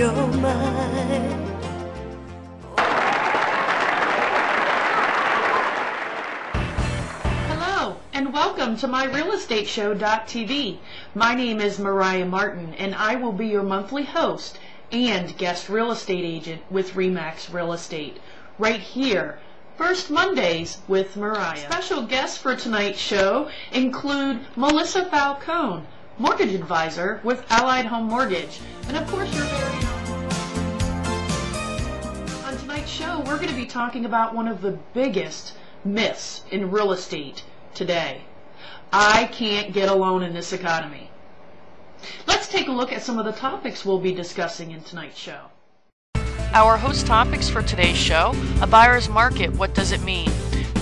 your mind. Hello, and welcome to MyRealEstateShow.tv. My name is Mariah Martin, and I will be your monthly host and guest real estate agent with RE/MAX Real Estate, right here, first Mondays with Mariah. Special guests for tonight's show include Melissa Falcone, mortgage advisor with Allied Home Mortgage, and of course your very own. On tonight's show, we're going to be talking about one of the biggest myths in real estate today. I can't get a loan in this economy. Let's take a look at some of the topics we'll be discussing in tonight's show. Our host topics for today's show: a buyer's market, what does it mean?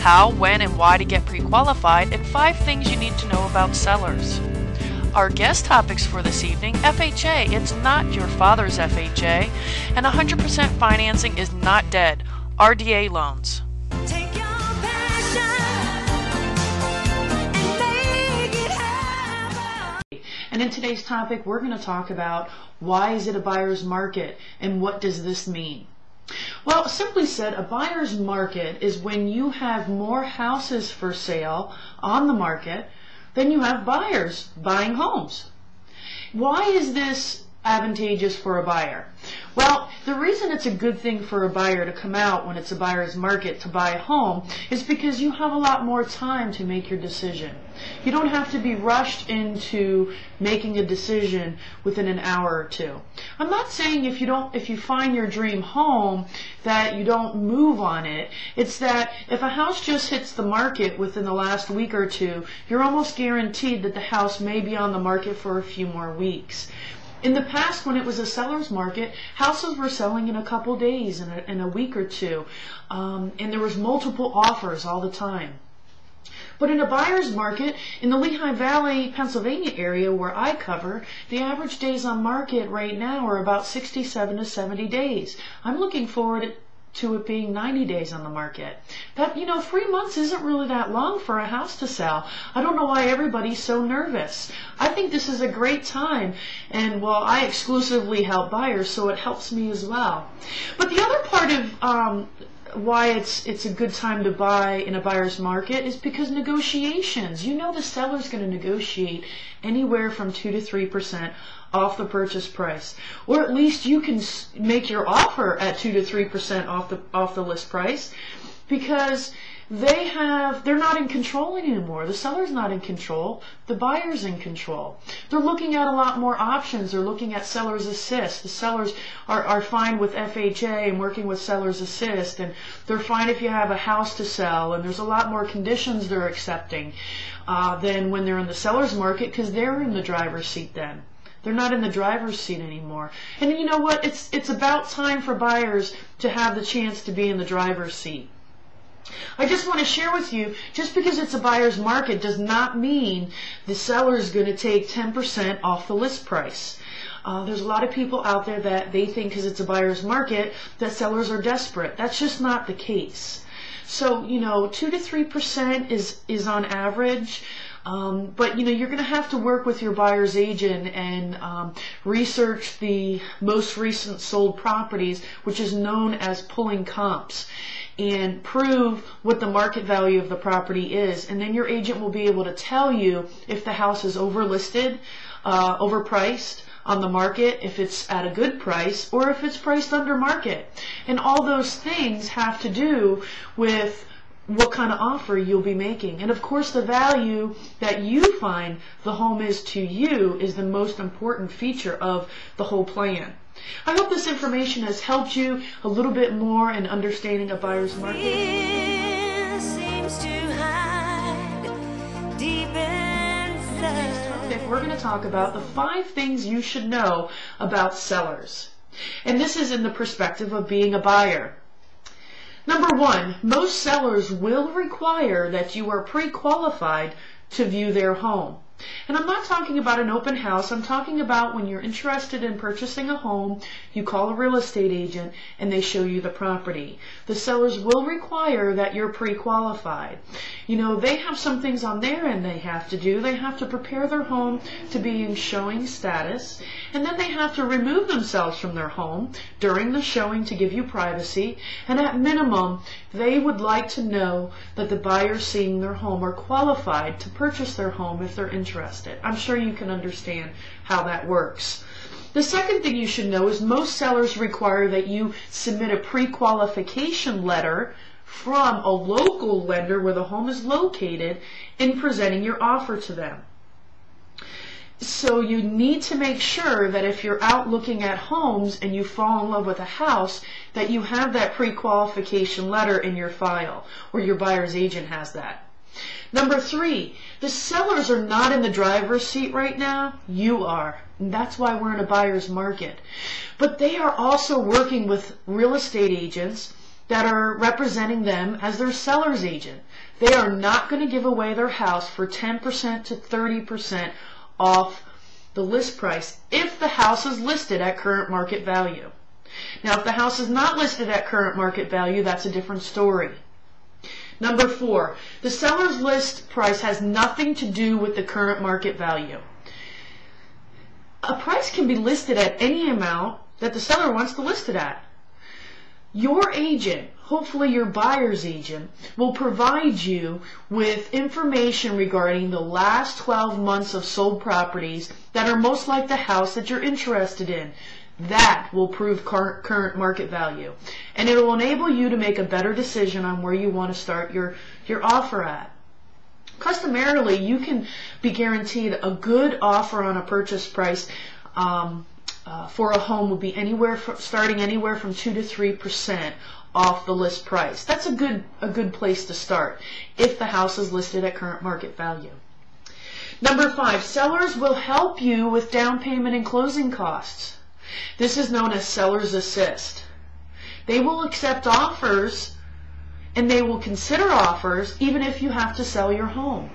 How, when, and why to get pre-qualified, and 5 things you need to know about sellers. Our guest topics for this evening: FHA, it's not your father's FHA, and 100% financing is not dead, RDA loans. Take your passion and make it happen. And in today's topic, we're going to talk about why is it a buyer's market and what does this mean? Well, simply said, a buyer's market is when you have more houses for sale on the market than you have buyers buying homes. Why is this advantageous for a buyer? Well, the reason it's a good thing for a buyer to come out when it's a buyer's market to buy a home is because you have a lot more time to make your decision. You don't have to be rushed into making a decision within an hour or two. I'm not saying if you find your dream home that you don't move on it. It's that if a house just hits the market within the last week or two, you're almost guaranteed that the house may be on the market for a few more weeks. In the past, when it was a seller's market, houses were selling in a couple days, in a week or two, and there was multiple offers all the time. But in a buyer's market, in the Lehigh Valley, Pennsylvania area where I cover, the average days on market right now are about 67 to 70 days. I'm looking forward to it being 90 days on the market. That, 3 months isn't really that long for a house to sell. I don't know why everybody's so nervous. I think this is a great time, and well, I exclusively help buyers, so it helps me as well. But the other part of why it's a good time to buy in a buyer's market is because negotiations. The seller's going to negotiate anywhere from 2 to 3% off the purchase price, or at least you can make your offer at 2 to 3% off the list price, because they're not in control anymore. The seller's not in control. The buyer's in control. They're looking at a lot more options. They're looking at seller's assist. The sellers are fine with FHA and working with seller's assist, and they're fine if you have a house to sell, and there's a lot more conditions they're accepting than when they're in the seller's market, because they're in the driver's seat then. They're not in the driver's seat anymore. And you know what? It's about time for buyers to have the chance to be in the driver's seat. I just want to share with you, just because it's a buyer's market does not mean the seller is going to take 10% off the list price. There's a lot of people out there that they think because it's a buyer's market that sellers are desperate. That's just not the case. So, 2 to 3% is on average. But you're going to have to work with your buyer's agent and research the most recent sold properties, which is known as pulling comps, and prove what the market value of the property is. And then your agent will be able to tell you if the house is overlisted, overpriced on the market, if it's at a good price, or if it's priced under market. And all those things have to do with what kind of offer you'll be making. And of course, the value that you find the home is to you is the most important feature of the whole plan. I hope this information has helped you a little bit more in understanding a buyer's market. Fear seems to hide deep inside. We're going to talk about the 5 things you should know about sellers. And this is in the perspective of being a buyer. Number 1, most sellers will require that you are pre-qualified to view their home. And I'm not talking about an open house. I'm talking about when you're interested in purchasing a home, you call a real estate agent and they show you the property. The sellers will require that you're pre-qualified. You know, they have some things on their end they have to do. They have to prepare their home to be in showing status, and then they have to remove themselves from their home during the showing to give you privacy. And at minimum, they would like to know that the buyers seeing their home are qualified to purchase their home if they're interested. I'm sure you can understand how that works. The second thing you should know is most sellers require that you submit a pre-qualification letter from a local lender where the home is located in presenting your offer to them. So you need to make sure that if you're out looking at homes and you fall in love with a house, that you have that pre-qualification letter in your file, or your buyer's agent has that. Number 3, the sellers are not in the driver's seat right now. You are. And that's why we're in a buyer's market. But they are also working with real estate agents that are representing them as their seller's agent. They are not going to give away their house for 10% to 30% off the list price if the house is listed at current market value. Now, if the house is not listed at current market value, that's a different story. Number 4, the seller's list price has nothing to do with the current market value. A price can be listed at any amount that the seller wants to list it at. Your agent, hopefully your buyer's agent, will provide you with information regarding the last 12 months of sold properties that are most like the house that you're interested in. That will prove current market value. And it will enable you to make a better decision on where you want to start your offer at. Customarily, you can be guaranteed a good offer on a purchase price for a home will be starting anywhere from 2 to 3% off the list price. That's a good place to start if the house is listed at current market value. Number 5, sellers will help you with down payment and closing costs. This is known as seller's assist. They will accept offers and they will consider offers even if you have to sell your home.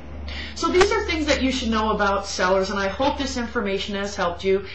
So these are things that you should know about sellers, and I hope this information has helped you.